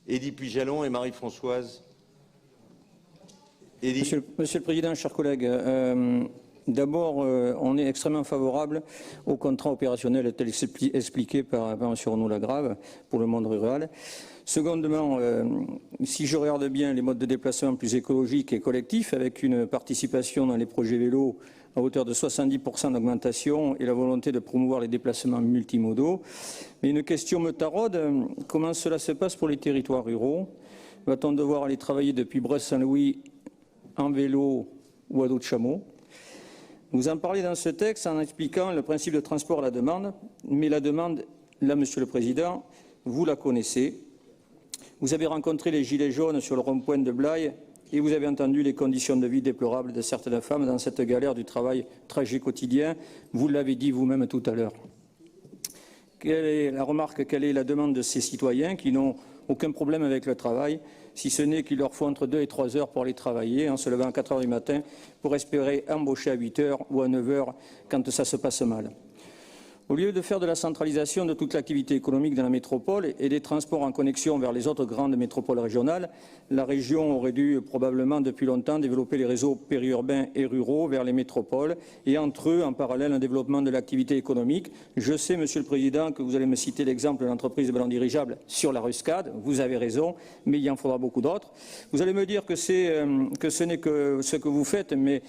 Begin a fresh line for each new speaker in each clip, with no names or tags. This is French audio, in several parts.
Eddy Pujalon et Marie-Françoise.
Monsieur le Président, chers collègues, d'abord, on est extrêmement favorable au contrat opérationnel tel expliqué par M. Renaud Lagrave pour le monde rural. Secondement, si je regarde bien les modes de déplacement plus écologiques et collectifs, avec une participation dans les projets vélos à hauteur de 70% d'augmentation et la volonté de promouvoir les déplacements multimodaux. Mais une question me taraude, comment cela se passe pour les territoires ruraux? Va-t-on devoir aller travailler depuis Brest-Saint-Louis en vélo ou à dos de chameau? Vous en parlez dans ce texte en expliquant le principe de transport à la demande, mais la demande, là, Monsieur le Président, vous la connaissez. Vous avez rencontré les Gilets jaunes sur le rond-point de Blaye et vous avez entendu les conditions de vie déplorables de certaines femmes dans cette galère du travail trajet quotidien. Vous l'avez dit vous-même tout à l'heure. Quelle est la remarque, quelle est la demande de ces citoyens qui n'ont aucun problème avec le travail, si ce n'est qu'il leur faut entre 2 et 3 heures pour aller travailler, en se levant à 4 heures du matin, pour espérer embaucher à 8 heures ou à 9 heures quand ça se passe mal. Au lieu de faire de la centralisation de toute l'activité économique dans la métropole et des transports en connexion vers les autres grandes métropoles régionales, la région aurait dû probablement depuis longtemps développer les réseaux périurbains et ruraux vers les métropoles et entre eux, en parallèle, un développement de l'activité économique. Je sais, Monsieur le Président, que vous allez me citer l'exemple de l'entreprise de ballons dirigeables sur la Ruscade. Vous avez raison, mais il y en faudra beaucoup d'autres. Vous allez me dire que ce n'est que ce que vous faites, mais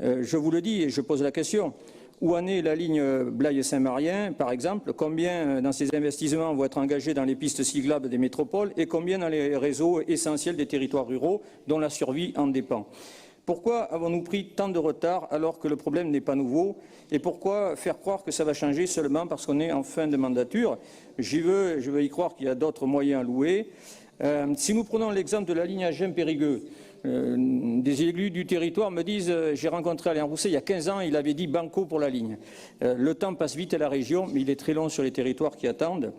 je vous le dis et je pose la question. Où en est la ligne Blaye-Saint-Marien, par exemple? Combien dans ces investissements vont être engagés dans les pistes cyclables des métropoles et combien dans les réseaux essentiels des territoires ruraux dont la survie en dépend? Pourquoi avons-nous pris tant de retard alors que le problème n'est pas nouveau? Et pourquoi faire croire que ça va changer seulement parce qu'on est en fin de mandature? Je veux y croire qu'il y a d'autres moyens à louer. Si nous prenons l'exemple de la ligne Agen-Périgueux, des élus du territoire me disent j'ai rencontré Alain Rousset il y a 15 ans, il avait dit banco pour la ligne. Le temps passe vite à la région, mais il est très long sur les territoires qui attendent.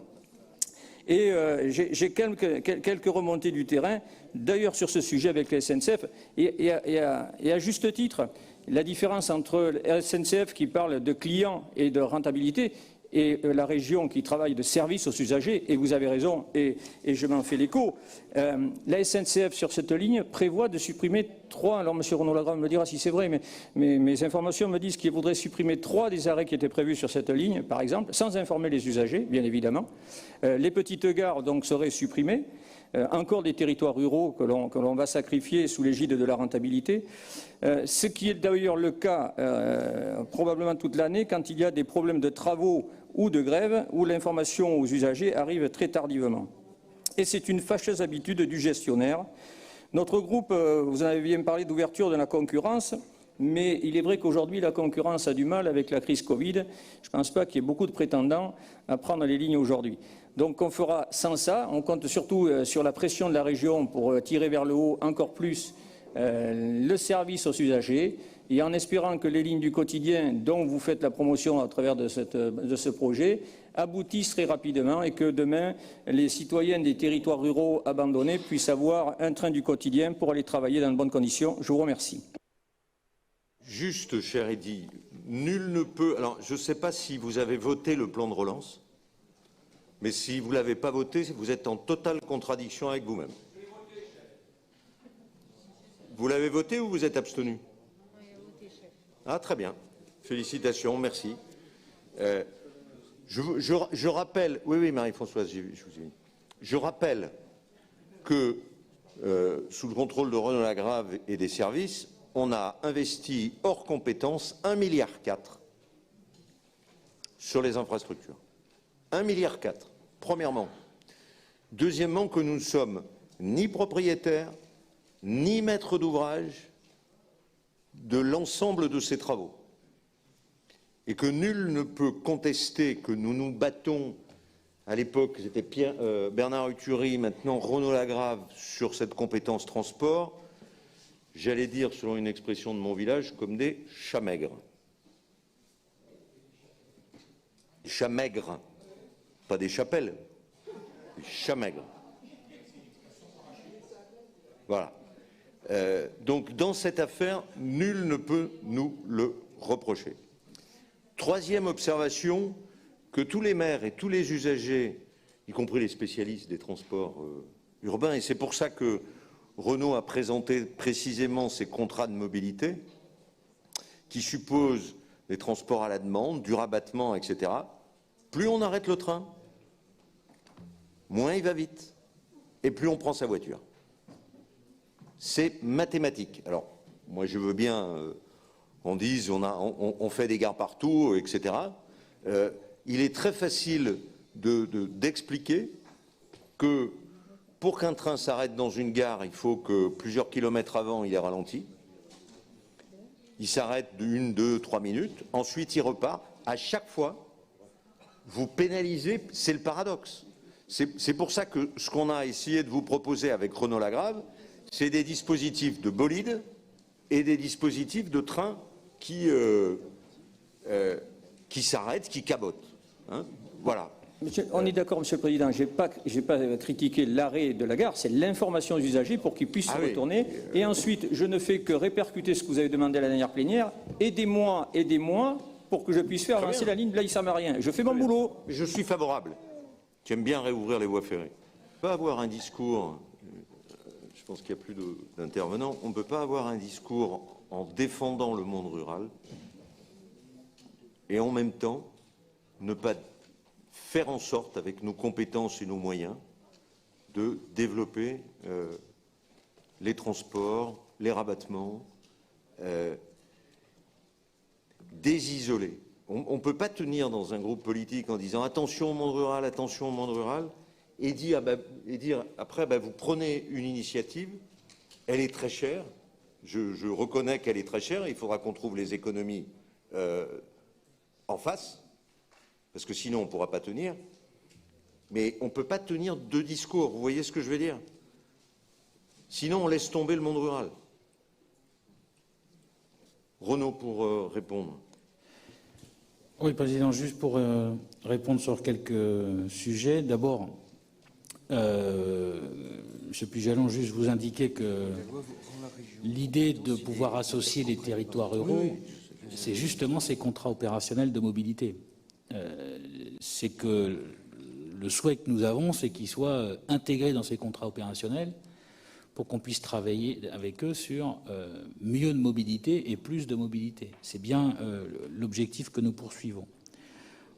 Et j'ai quelques remontées du terrain, d'ailleurs sur ce sujet avec la SNCF, et à juste titre, la différence entre la SNCF qui parle de clients et de rentabilité et la région qui travaille de service aux usagers, et vous avez raison, et je m'en fais l'écho, la SNCF sur cette ligne prévoit de supprimer 3, alors M. Renaud Lagrave me dira si c'est vrai, mais mes informations me disent qu'il voudrait supprimer 3 des arrêts qui étaient prévus sur cette ligne, par exemple, sans informer les usagers, bien évidemment. Les petites gares donc seraient supprimées. Encore des territoires ruraux que l'on va sacrifier sous l'égide de la rentabilité, ce qui est d'ailleurs le cas probablement toute l'année quand il y a des problèmes de travaux ou de grève où l'information aux usagers arrive très tardivement. Et c'est une fâcheuse habitude du gestionnaire. Notre groupe, vous en avez bien parlé d'ouverture de la concurrence, mais il est vrai qu'aujourd'hui la concurrence a du mal avec la crise Covid. Je ne pense pas qu'il y ait beaucoup de prétendants à prendre les lignes aujourd'hui. Donc on fera sans ça, on compte surtout sur la pression de la région pour tirer vers le haut encore plus le service aux usagers et en espérant que les lignes du quotidien dont vous faites la promotion à travers de ce projet aboutissent très rapidement et que demain les citoyens des territoires ruraux abandonnés puissent avoir un train du quotidien pour aller travailler dans de bonnes conditions. Je vous remercie.
Juste, cher Eddy, nul ne peut... Alors, je ne sais pas si vous avez voté le plan de relance, mais si vous ne l'avez pas voté, vous êtes en totale contradiction avec vous-même. Vous l'avez voté ou vous êtes abstenu? Ah, très bien. Félicitations, merci. Je rappelle... Oui, Marie-Françoise, je vous ai dit. Je rappelle que, sous le contrôle de Renaud Lagrave et des services, on a investi hors compétences 1,4 milliard sur les infrastructures. 1,4 milliard, premièrement. Deuxièmement, que nous ne sommes ni propriétaires, ni maîtres d'ouvrage de l'ensemble de ces travaux. Et que nul ne peut contester que nous nous battons, à l'époque c'était Bernard Uturi, maintenant Renaud Lagrave, sur cette compétence transport, j'allais dire, selon une expression de mon village, comme des chats maigres. Des chats maigres, pas des chapelles, des chats maigres. Voilà. Donc, dans cette affaire, nul ne peut nous le reprocher. Troisième observation, que tous les maires et tous les usagers, y compris les spécialistes des transports urbain. Et c'est pour ça que Renault a présenté précisément ces contrats de mobilité qui supposent les transports à la demande, du rabattement, etc. Plus on arrête le train, moins il va vite, et plus on prend sa voiture. C'est mathématique. Alors, moi je veux bien qu'on dise on fait des gares partout, etc. Il est très facile d'expliquer que pour qu'un train s'arrête dans une gare, il faut que plusieurs kilomètres avant, il est ralenti. Il s'arrête d'1, 2, 3 minutes. Ensuite, il repart. À chaque fois, vous pénalisez. C'est le paradoxe. C'est pour ça que ce qu'on a essayé de vous proposer avec Renault Lagrave, c'est des dispositifs de bolides et des dispositifs de trains qui s'arrêtent, qui cabotent. Hein, voilà.
Monsieur, on est d'accord, Monsieur le Président, je n'ai pas critiqué l'arrêt de la gare, c'est l'information des usagers pour qu'ils puissent se retourner. Et ensuite, je ne fais que répercuter ce que vous avez demandé à la dernière plénière. Aidez-moi pour que je puisse faire avancer la ligne Blaye-Samarien. Je fais mon boulot.
Je suis favorable. J'aime bien réouvrir les voies ferrées. On peut pas avoir un discours, je pense qu'il n'y a plus d'intervenants, on ne peut pas avoir un discours en défendant le monde rural et en même temps ne pas faire en sorte, avec nos compétences et nos moyens, de développer les transports, les rabattements, désisoler. On ne peut pas tenir dans un groupe politique en disant attention au monde rural, et dire après vous prenez une initiative, elle est très chère, je reconnais qu'elle est très chère, il faudra qu'on trouve les économies en face, parce que sinon on ne pourra pas tenir, mais on ne peut pas tenir deux discours, vous voyez ce que je veux dire? Sinon on laisse tomber le monde rural. Renaud pour répondre.
Oui, Président, juste pour répondre sur quelques sujets. D'abord, M. Pujalon, juste vous indiquer que l'idée de pouvoir associer les territoires ruraux, c'est justement ces contrats opérationnels de mobilité. C'est que le souhait que nous avons, c'est qu'ils soient intégrés dans ces contrats opérationnels pour qu'on puisse travailler avec eux sur mieux de mobilité et plus de mobilité. C'est bien l'objectif que nous poursuivons.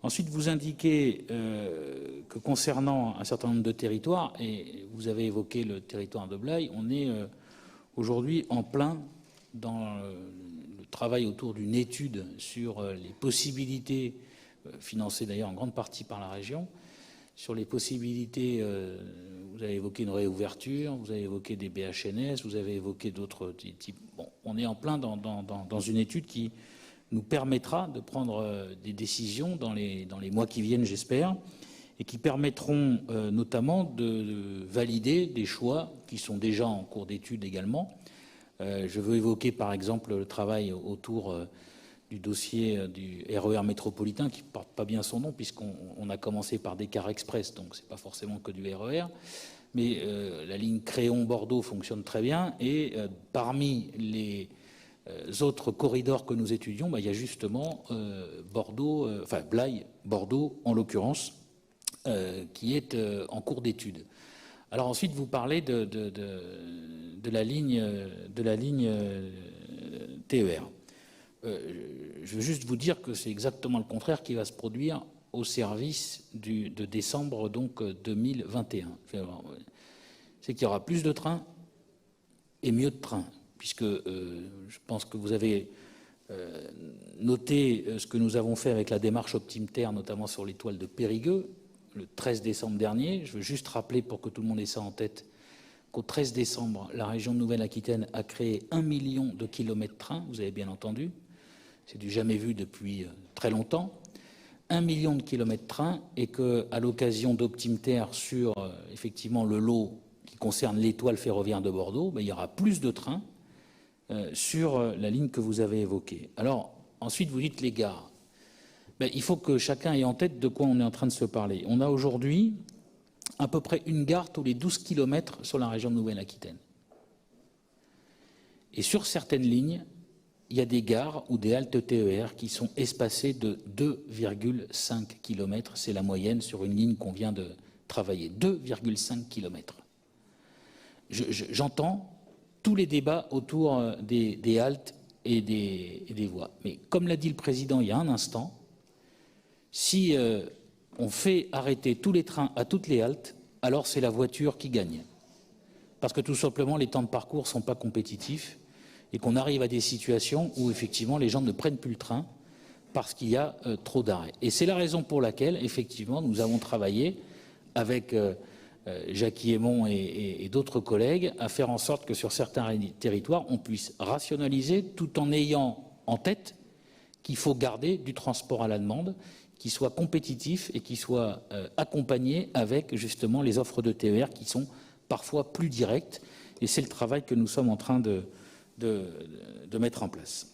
Ensuite, vous indiquez que concernant un certain nombre de territoires, et vous avez évoqué le territoire de Blaye, on est aujourd'hui en plein dans le travail autour d'une étude sur les possibilités, financées d'ailleurs en grande partie par la région, sur les possibilités, vous avez évoqué une réouverture, vous avez évoqué des BHNS, vous avez évoqué d'autres types. Bon, on est en plein dans une étude qui nous permettra de prendre des décisions dans les mois qui viennent, j'espère, et qui permettront notamment de valider des choix qui sont déjà en cours d'étude également. Je veux évoquer par exemple le travail autour du dossier du RER métropolitain qui ne porte pas bien son nom puisqu'on a commencé par des cars express, donc ce n'est pas forcément que du RER. Mais la ligne Créon-Bordeaux fonctionne très bien et parmi les autres corridors que nous étudions, il y a justement Blaye-Bordeaux en l'occurrence, qui est en cours d'étude. Alors ensuite, vous parlez de la ligne TER. Je veux juste vous dire que c'est exactement le contraire qui va se produire au service de décembre donc 2021. C'est qu'il y aura plus de trains et mieux de trains, puisque je pense que vous avez noté ce que nous avons fait avec la démarche Optim'Terre, notamment sur l'étoile de Périgueux, le 13 décembre dernier. Je veux juste rappeler, pour que tout le monde ait ça en tête, qu'au 13 décembre, la région de Nouvelle-Aquitaine a créé 1 million de kilomètres trains, vous avez bien entendu. C'est du jamais vu depuis très longtemps. 1 million de kilomètres train, et qu'à l'occasion d'Optim'Terre sur effectivement le lot qui concerne l'étoile ferroviaire de Bordeaux, il y aura plus de trains sur la ligne que vous avez évoquée. Alors ensuite vous dites les gares. Il faut que chacun ait en tête de quoi on est en train de se parler. On a aujourd'hui à peu près une gare tous les 12 kilomètres sur la région de Nouvelle-Aquitaine. Et sur certaines lignes, il y a des gares ou des haltes TER qui sont espacées de 2,5 km. C'est la moyenne sur une ligne qu'on vient de travailler. 2,5 km. j'entends tous les débats autour des haltes et des voies. Mais comme l'a dit le Président il y a un instant, si on fait arrêter tous les trains à toutes les haltes, alors c'est la voiture qui gagne. Parce que tout simplement, les temps de parcours ne sont pas compétitifs et qu'on arrive à des situations où effectivement les gens ne prennent plus le train parce qu'il y a trop d'arrêts. Et c'est la raison pour laquelle, effectivement, nous avons travaillé avec Jackie Aymon et d'autres collègues à faire en sorte que sur certains territoires, on puisse rationaliser tout en ayant en tête qu'il faut garder du transport à la demande, qui soit compétitif et qui soit accompagné avec justement les offres de TER qui sont parfois plus directes. Et c'est le travail que nous sommes en train de mettre en place.